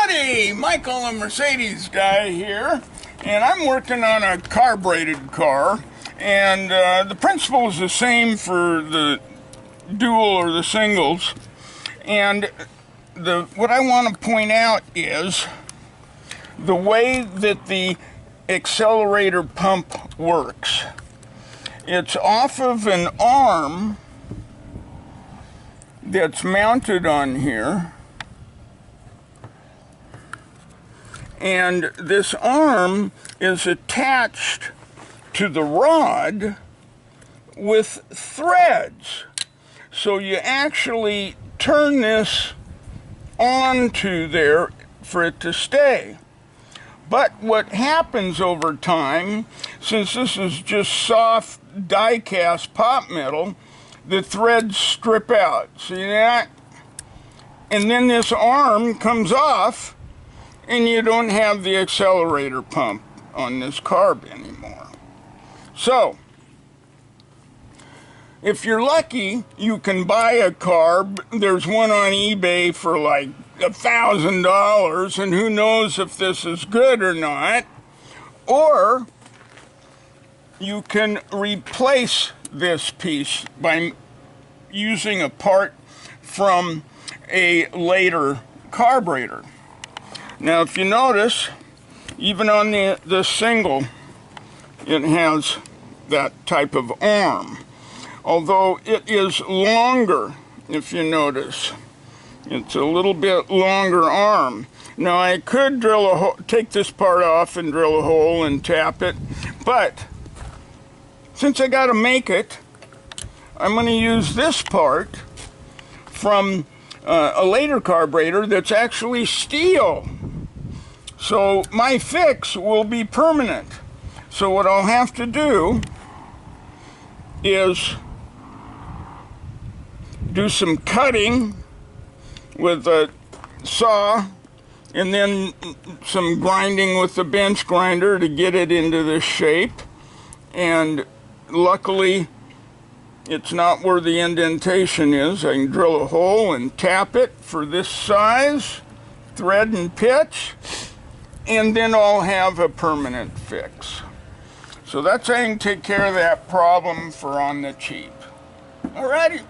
Howdy, Michael, a Mercedes guy here, and I'm working on a carbureted car, and the principle is the same for the dual or the singles, and what I want to point out is the way that the accelerator pump works. It's off of an arm that's mounted on here, and this arm is attached to the rod with threads. So you actually turn this onto there for it to stay. But what happens over time, since this is just soft die-cast pot metal, the threads strip out. See that? And then this arm comes off, and you don't have the accelerator pump on this carb anymore. So, if you're lucky, you can buy a carb. There's one on eBay for like $1,000, and who knows if this is good or not. Or you can replace this piece by using a part from a later carburetor. Now, if you notice, even on the single, it has that type of arm. Although it is longer, if you notice. It's a little bit longer arm. Now, I could drill a hole, take this part off and drill a hole and tap it, but since I gotta make it, I'm gonna use this part from a later carburetor that's actually steel. So my fix will be permanent. So what I'll have to do is do some cutting with a saw, and then some grinding with the bench grinder to get it into this shape. And luckily, it's not where the indentation is. I can drill a hole and tap it for this size, thread and pitch, and then I'll have a permanent fix. So that's how I can take care of that problem for on the cheap. Alrighty.